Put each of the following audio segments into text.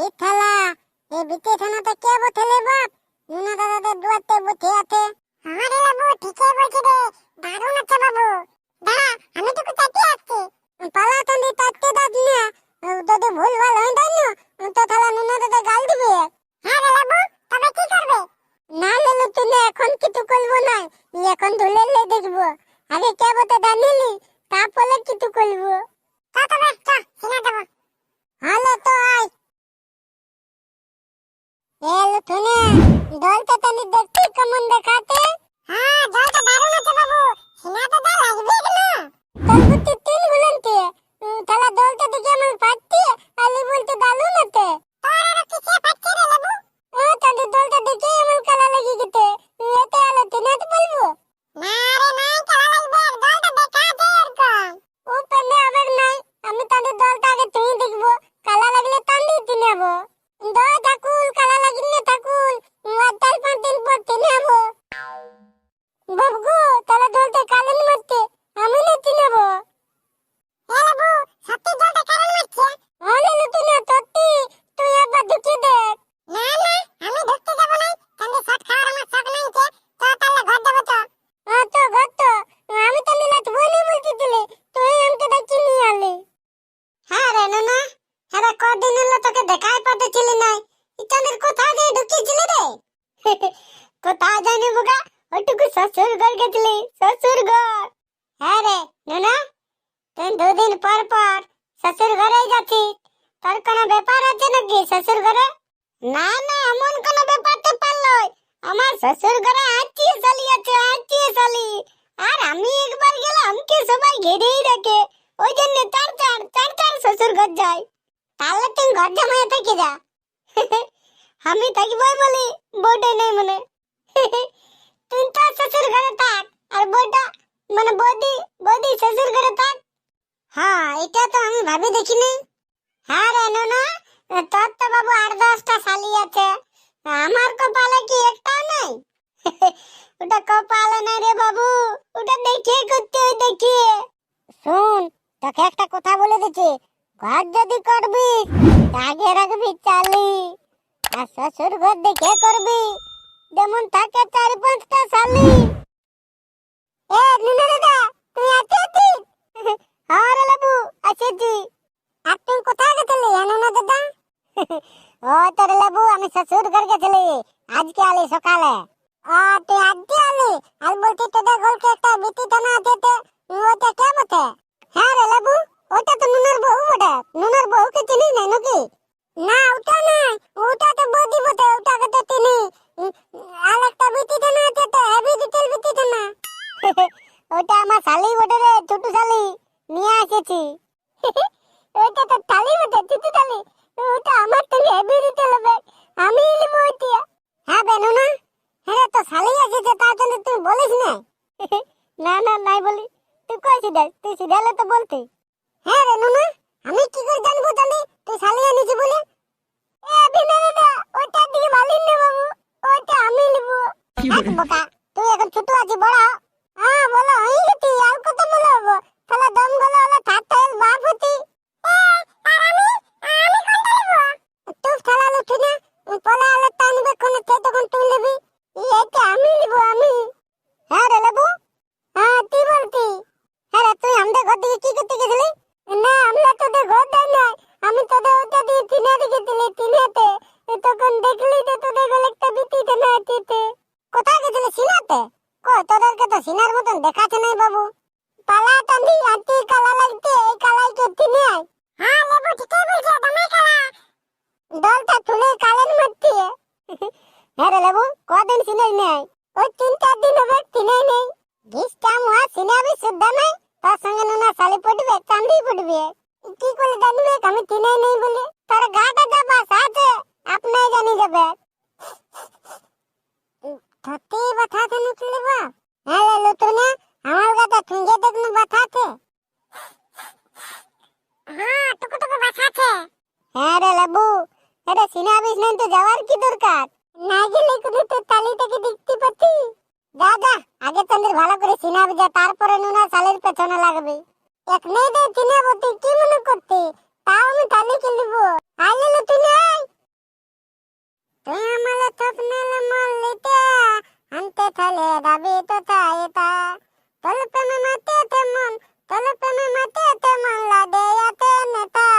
এই থালা এই বিতে থানাতে কে বথেলে বাপ নুনা দাদাদের দুয়াতে বথে আছে। আমারে বাবু ঠিকই বলছে রে, দারুণ আছে বাবু। দাঁড়া আমি তোকে চাটিয়ে আসছি। পালা তন্দি তাতে দাদ না যদি ভুল ভাল হয় তাই না তো থালা নুনা দাদা গাল দিবে। হ্যাঁ রে বাবু, তবে কি করবে? না লেলু তুই এখন কিছু করবো না, এখন ধুলেলে দেখবো। আগে কে বতে জানিলি তারপরে কিছু করবো। তা তবে চ সিনা দেবো। হ্যালো তো আয় এলো তুনে দলটা তালি দেখতে কেমন দেখাতে। হ্যাঁ দলটা দারুণ আছে বাবু, সিনাটা দা লাগবে না তলবুতি তিন গুলন্তে তালা দলটা দেখে আমার ফাটতি আলি বলতে দালু নাতে তোর আর কিছু ফাটছে রে বাবু। তাদের দলটা দেখে আমার কালা লাগি গেতে এতে আলো তিনাতে বলবো না রে নাই কালা লাগবে দলটা দেখা আছে এরকম ও পেনে আবার নাই। আমি তাদের দলটা আগে তুই দেখবো, কালা লাগলে তান্দি তিনাবো। দো ঠাকুর কালা লাগিলে ঠাকুর ওয়াটার পাঁচ দিন পর তিনাবো। বাবু তারা দলটা কালেন মারতে আমি না তিনাবো। এ বাবু সত্যি দলটা কালেন মারছে? আলে লুতু না সত্যি, তুই একবার ঢুকে দেখ। না না আমি ঢুকতে যাব না, কান্দে শট খাওয়ার আমার শখ নাই কে। তো তাহলে ঘর যাব তো। তো ঘর তো আমি তো নিলাত বইনি বলতে দিলে তুই আমাকে ডাকি নিয়ে আলে। হ্যাঁ রে নানা, হ্যাঁ কদিন হলো তোকে দেখাই পাতেছিলি নাই। ইতানের কোথায় যে ঢুকিয়েছিলি রে? কোথায় জানি বুগা, ওটুকু শ্বশুর ঘর গেছিলি, শ্বশুর ঘর। হ্যাঁ রে নানা, তুই দুদিন পর পর শ্বশুর ঘরেই যাচ্ছিস, তোর কোনো ব্যাপার আছে নাকি শ্বশুর ঘরে? না না এমন কোনো ব্যাপার তো পারলই, আমার শ্বশুর ঘরে আত্মীয় শালি আছে, আত্মীয় শালি। আর আমি একবার গেলাম কি সবাই ঘিরেই রাখে, ওই জন্য চার চার শ্বশুর ঘর যাই। তাহলে তুই ঘর জামাইয়া থেকে যা। আমি থাকবই বলি বউটাই নেই মনে। তুই তো শ্বশুর ঘরে থাক আর বউটা মানে বৌদি শ্বশুর ঘরে থাক। হ্যাঁ এটা তো আমি ভাবি দেখিনি। হ্যাঁ রে নোনা, তোর তো বাবু 8-10টা শালি আছে, আমার কপালে কি একটাও নাই? ওটা কপালে নাই রে বাবু, ওটা দেখিয়ে করতে হয়, দেখিয়ে। শুন তোকে একটা কথা বলে দিচ্ছি, ঘর যদি করবি আগে রাখবি চালি, আর শ্বশুর ঘর দেখে করবি যেমন থাকে 4-5টা শালি। এ নুনা দাদা তুই আছিস? হ্যাঁ রে বাবু আছি। আর তুই কোথায় গেছিলি নুনা দাদা? ও তোর লেবু আমি শ্বশুর ঘর গেছিলি, আজকে আলি সকালে। তুই আজকে আলি আর বলছি তোদের ঘরকে একটা বিটি টানা আছে, ওটা কে বটে? হ্যাঁ রে লেবু ওটা তো নুনার বউ বটে, নুনার বউকে চিনি না নাকি? না ওটা নাই, ওটা তো বৌদি বটে, ওটাকে তো চিনি। আর একটা বিটি টানা আছে তো হেভি ডিটেল বিটি টানা। ওটা আমার শালি বটে রে, ছোট শালি নিয়ে এসেছি। ওটা তো শালি বটে, ছোট শালি, ওটা আমার থেকে হেভি ডিটেল হবে, আমি নিব ওইটা। হ্যাঁ বেনু না, হ্যাঁ তো শালি এসেছে তার জন্য তুই বলিস না। না না নাই বলি, তুই কই সিধাস, তুই সিধালে তো বলতি। হ্যাঁ রে নুনা, আমি কি করে জানবো জানি তুই শালি এনেছি বলে? এ বিনা দাদা ওইটা দিকে ভালো না বাবু, ওইটা আমি নিব। বোকা তুই এখন ছোট আছিস, বড় হ। হ্যাঁ বলো হই গেছি, আর কত বলবো? তাহলে দম গলা হলে থাকতে বাপ হতি। আর আমি কোনটা নিব? তুই থালা লুঠি না, পলা হলে টানবে কোনে তে তখন তুই নিবি। এইটা আমি নিব আমি। হ্যাঁ রে লেবু, হ্যাঁ তুই বলতি। হ্যাঁ রে তুই আমাদের ঘর দিকে কি করতে গেছিলি? না আমরা তোদের ঘর দেয় নাই, আমি তোদের ওটা দিয়ে তিনাতে গেছিলি, তিনাতে তখন দেখলি যে তোদের ঘরে একটা বিটি টানা আছে। কোথায় গেছিলি সিনাতে? কই তোদেরকে তো সিনার মতন দেখাচ্ছে নাই বাবু। পালা টান্দি আতি কালা লাগতে এই কালাই কে তিনে আয়। হ্যাঁ লেবু ঠিকই বলছে, দমে কালা দলটা তুলে কালেন মারতে। হ্যাঁ রে লেবু কদিন সিনাই নাই? ওই 3-4 দিন হবে সিনাই নেই। গিসটা মুয়া সিনাবি শুদ্ধ নাই, তার সঙ্গে নুনা শালি পড়বে চান্দি পড়বে। কি করে জানবে আমি সিনাই নেই বলে? তার গাটা যা বাস আছে আপনি জানি যাবে। সত্যি বাতাতে নিকলি বা? হ্যাঁ লে লুতুনে আমার গাটা ঠুঙ্গে দেখনু বাতাতে। হ্যাঁ টুকু বাতাতে। হ্যাঁ রে লেবু এটা সিনাবিস নাই তো যাওয়ার কি দরকার? না গেলে কুদে তো তালিটাকে দেখতে পাচ্ছি। যা আগে তোদের ভালো করে সিনাবি যা, তারপরে নুনা শালের পেছনে লাগবে। এক নেই দে চিনাবো, তুই কি মনে করতে? তাও আমি তালি খেলবো। আইলে তুই নাই থালে দাবি তো তাইতা তল প্রেমে মাতেতে মন তল প্রেমে মাতেতে মন লাদেয়াতে নেতা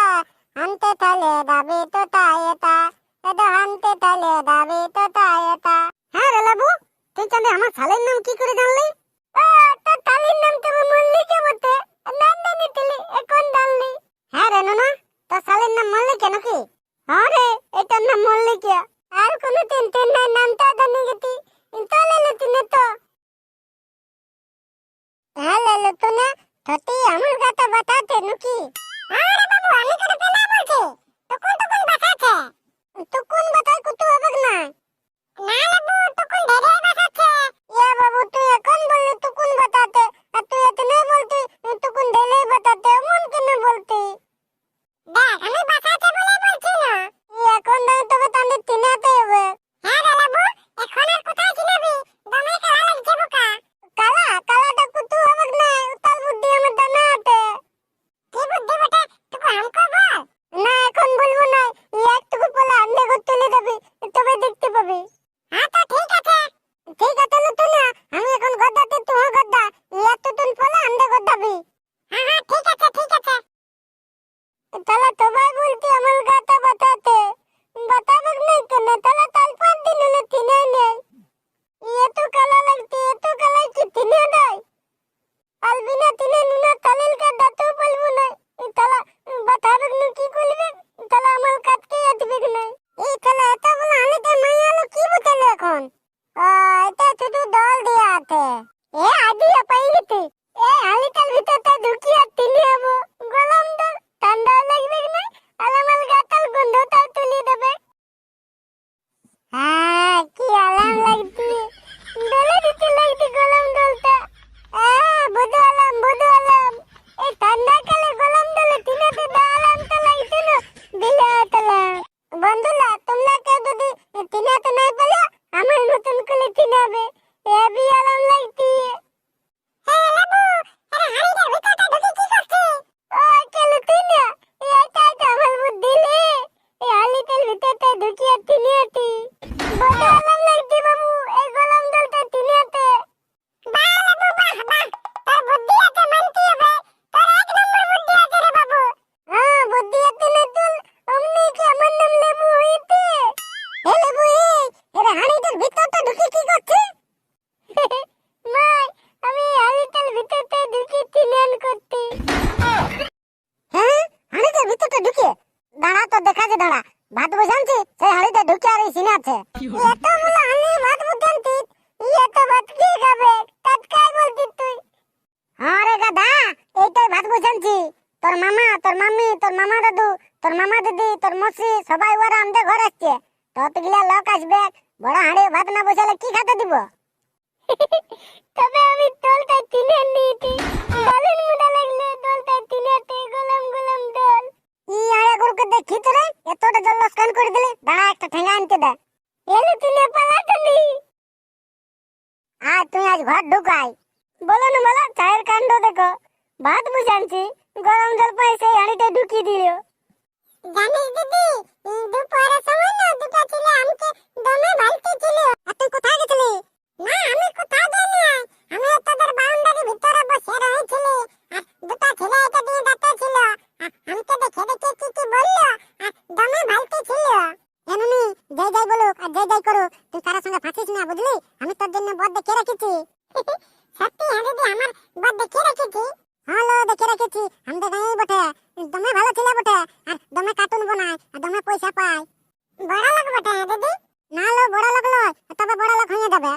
আনতে থালে দাবি তো তাইতা এদো আনতে থালে দাবি তো তাইতা। হ্যাঁ রে লাবু, তুই চাঁদে আমার শালের নাম কি করে জানলি? তোর শালের নাম তো মল্লিকা বটে, নাম জানি তুলি এখন জানলি? হ্যাঁ রে নানা, তোর শালের নাম মল্লিকা নাকি? হ্যাঁ রে, এটার নাম মল্লিকা। আর কোনো টেনশন নাই, নামটা জানি গেছি তাহলে লুতুনে তো। হ্যাঁ লুতুনে থতি আমার গাতা বাতাতে নাকি? আরে বাবু আমি করে পেলা বলছি টুকুন বাতাছে। টুকুন বাতাই কত হবে না? না বাবু টুকুন ঢেরে বাতাছে। ইয়া বাবু তুই এখন বললি টুকুন বাতাতে, আর তুই এতনে বলতি টুকুন ঢেরে বাতাতে, এমন কেন বলতি? দেখ আমি বাতাতে বলে বলছি না। এখন নাই তবে তাহলে তিনাতে হবে। হ্যাঁ রে বাবু, এখন আর কোথায় চিনাবি? দমে কালা লাগছে বোকা। কালাটা কুতু হবে না, তাল বুদ্ধি আমার দানা আছে। কি বুদ্ধি বটে তুই আমকো বল। না এখন বলবো না, একটুকু পরে আন্ডে ঘর তুলে দেবি, তবে দেখতে পাবি। হ্যাঁ তো ঠিক আছে। ঠিক আছে লুতুনা, আমি এখন গদ্দাতে তুই গদ্দা, এতটুন পরে আন্ডে গদ্দাবি। হ্যাঁ ঠিক আছে ঠিক আছে। তাহলে তোমায় বলতি আমার গাতা বাতাতে, বাতাবে নাই কেন? তাহলে তাল 5 দিন হলে তিনে নেই। এত কালা লাগতে, এত কালা কি তিনে দেয়? আলবিনা তিনে নুনা তালিল কা দাঁতও বলবো না। তাহলে বাতাবে না কি করবে? তাহলে আমার কাটকে আসবে না। এই তাহলে এত বলে আলিতে মাই আলো কি বলতে এখন? এটা শুধু দল দিয়া আছে। এ আদিয়া পাইলিতে এ আলিতাল ভিতরতে ঢুকিয়ে তিনে হবো গলম দল ঠান্ডা লাগবে না, আলামাল গাতাল গন্ধটাও তুলে দেবে। হ্যাঁ কি আরাম লাগছে, দলে দিতে লাগছে গলম দলটা। বুধু আলাম এই ঠান্ডা কালে গলম দলে তিনাতে আরাম তো লাগছে না বিলাতলা। বন্ধুরা তোমরা কেউ যদি তিনাতে নাই পেলে আমার নতুন করে তিনাবে, এবি আরাম লাগছে। হ্যাঁ বাবু, আরে হাড়িটার ভিতরটা ঢুকে কি করছিস? চলো তুই না, এইটাই তো আমার বুদ্ধি রে। এই হাড়িটার ভিতরটা ঢুকিয়ে তিনিয়াতি বড় আরাম লাগছে বাবু, এই গরম জলটা তিনিয়াতে। বাহ বাবু বাহ, তোর বুদ্ধি আছে মানতে হবে, তোর এক নম্বর বুদ্ধি আছে রে বাবু। হ্যাঁ বুদ্ধি আছে না তুল, অমনি কি আমার নাম লেবু হইতে? এ লেবু এর হাড়িটার ভিতরটা ঢুকে কি করছিস? মাই আমি হাড়িটার ভিতরটা ঢুকে তিনান করতে। হ্যাঁ হাড়িটার ভিতরটা ঢুকে দাঁড়া তো দেখা যে দাঁড়া, ভাত বসানছি সেই হাড়িটা ঢুকে আর এই সিনে আছে। এত বলে আমি ভাত বসানছি, এত ভাত কি খাবে? টাটকাই বলছিস তুই। হ্যাঁ রে গাধা, এইটাই ভাত বসানছি। তোর মামা তোর মামি তোর মামা দাদু তোর মামা দিদি তোর মসি সবাই ওরা আমাদের ঘর আসছে, ততগুলা লোক আসবে, বড় হাঁড়ি ভাত না বসালে কি খেতে দিব? তবে আমি দলটা তিনে নিয়েছি, দলের মুদা লাগলে দলটা তিনেতে গলম দল। ই আরে গুরুকে দেখি তো রে, এতটা জল লস্কান করে দিলি, দাঁড়া একটা ঠেঙ্গা আনতে দে। এলে তিনে পালাটনি। তুই আজ ঘর ঢুকাই বলো না, বলো চায়ের কাণ্ড দেখো। ভাত বুঝানছি, গরম জল পাই সেই হাঁড়িটা ঢুকিয়ে দিল। জানিস দিদি, দুপুরের সময় না দুটো ছেলে আমাকে দমে ভালতে ছিল। আর তুই কোথায় গেছিলি? না আমি কোথাও যাইনি, আমি তোদের বাউন্ডারি ভিতরে বসে রয়েছিলি, আর দুটো ছেলে এটা দিয়ে দাঁতে ছিল, আমাকে দেখে কি বললো, আর দমে ভালতে ছিল। এমনি যাই বলুক আর যাই করুক, তুই কারোর সঙ্গে ফাঁসিস না বুঝলি? আমি তোর জন্য বদ দেখে রেখেছি। সত্যি হ্যাঁ দিদি, আমার বদ দেখে রেখেছি। হ্যালো দেখে রেখেছি, আমাদের গাঁয়েই বটে, দমে ভালো ছিল বটে, আর দমে কার্টুন বানায়, আর দমে পয়সা পায়। বড় লোক বটে দিদি? না লো বড় লোক লয়, তবে বড় লোক হয়ে যাবে।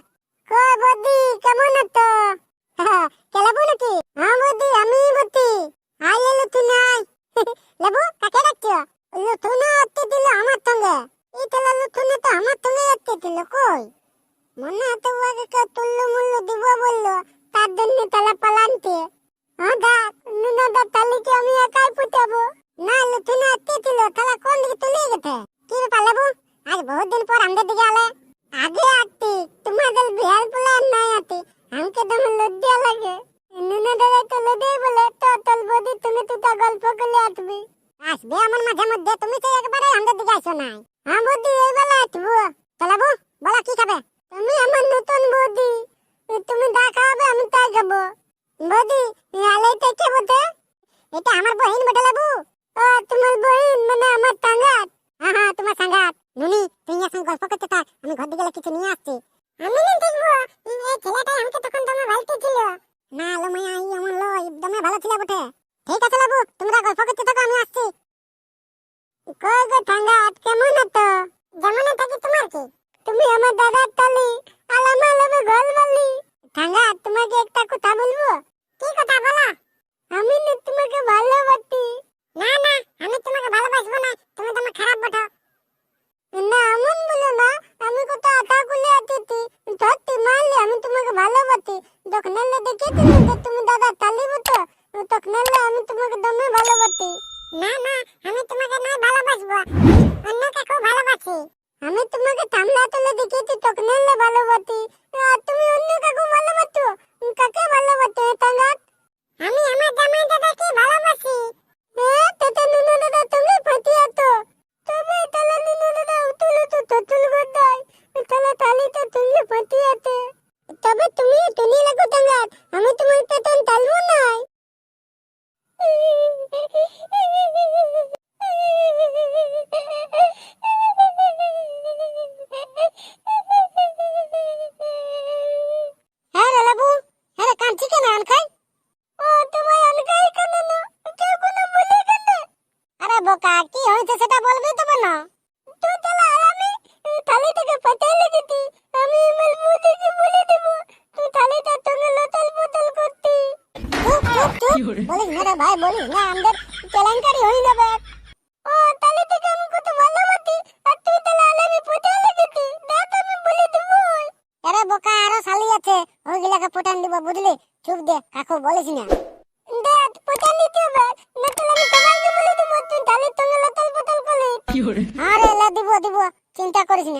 কই বদি কেমন আছো? কেলাবো নাকি? হ্যাঁ বদি আমি বদি। আই লুথু নাই। লেবু কাকে ডাকছো? লুথুনা আত্তে দিল আমার সঙ্গে। এই তেলা লুথুনা তো আমার সঙ্গে আত্তে দিল কই? মনে হতো ওকে কেউ তুল্লু মুল্লু দিব বললো, তার জন্য তালা পালান্তে। হ্যাঁ দা নুনা দা তালিকে আমি একাই পুঁতাবো। না লুথুনা আত্তে দিল, তালা কোন দিকে তুলে গেছে? কি ব্যাপার লেবু, আজ বহুত দিন পর আমাদের দিকে আলে? আগে আতি তোমাদের বিহার প্ল্যান নাই আতি, আমাকে তো লজ্জা লাগে। নুনা দাদা তো লজ্জাই বলে তো তোর বদি তুমি তুই গল্প করলে আসবি। আসবে আমার মাঝে মধ্যে, তুমি তো একবারে আমাদের দিকে আসো নাই। হ্যাঁ বদি এই বেলা আসবো। চলাবো বলা কি খাবে? তুমি আমার নতুন বদি, তুমি দা খাওয়াবে আমি তাই খাবো। বৌদি আলাইতে কে বটে? এটা আমার বহিন বটে লেবু। ও তোমার বহিন মানে আমার টাঙ্গাত। হ্যাঁ হ্যাঁ তোমার সাঙ্গাত। নুনি তুই এখন গল্প করতে থাক, আমি ঘর দিকে কিছু নিয়ে আসছি। আমি না দেখবো এই ছেলেটা আমাকে তখন তোমার বাড়িতে ছিল না। লো মাইয়া এই আমার লো একদমই ভালো ছিল বটে। ঠিক আছে লেবু তোমরা গল্প করতে থাকো, আমি আসছি। কই গো টাঙ্গাত কেমন আছো? যেমন থাকি তোমার কি? তুমি আমার দাদার তালি আর আমার লবে গল বলি। টাঙ্গাত তোমাকে একটা কথা বলবো। কি কথা বলো? আমি না তোমাকে ভালোবাসি। না না আমি তোমাকে ভালোবাসবো না, তুমি তো আমার খারাপ বটো। না এমন বলো না, আমি কত আটা গুলে আতিতি সত্যি মানলে আমি তোমাকে ভালোবাসি। যখন এলে দেখেছি না তুমি দাদা তালি বটো, তখন এলে আমি তোমাকে দমে ভালোবাসি। না না আমি তোমাকে নয় ভালোবাসবো, অন্য কাকে ভালোবাসি। আমি তোমাকে থামলা তুলে দেখেছি তখন এলে ভালোবাসি, আর তুমি অন্য কাকে ভালোবাসো। কাকে ভালোবাসো টাঙ্গাত? আমি আমার জামাই দাদাকে ভালোবাসি। তোতে নুনু দাদা তুমি ফাটিয়া তো তবে তাহলে নুনু দাদা উতুলে তো তুতুল গদাই তাহলে তালি তো তুমি ফাটিয়াতে। তবে তুমি তুমি লাগো টাঙ্গাত, আমি তোমার পেতন তালবো নাই। হ্যাঁ রে লাবু, হ্যাঁ রে কাঁদছি কেন আনখাই? ও তোমায় আনখাই কেন না? কেউ কোনো বলে কেন? আরে বোকা কি হয়েছে সেটা বলবি তবে না। তুই তাহলে আরামে থালিটাকে পাতাই লেগেছি, আমি আমার বউকে বলে দেব তুই থালিটা তোকে লতল পতল করতি। চুপ চুপ চুপ বলিস না রে ভাই, বলিস না আমাদের কেলেঙ্কারি হয়ে যাবে। ও তাহলে থেকে আমি কত ভালোবাসি আর তুই তাহলে আলামি পটাই লেগেছি, দেখ আমি বলে দেব। আরে বোকা আরো শালি আছে, ওইগুলাকে পটান দিব বুঝলি। চুপ দে কাকু বলিস না। দেখ পটান দিতে হবে না তাহলে আমি সবাইকে বলে দেব তুই তাহলে তোকে লতল পতল করলি। আরে লা দিব দিব চিন্তা করিস না।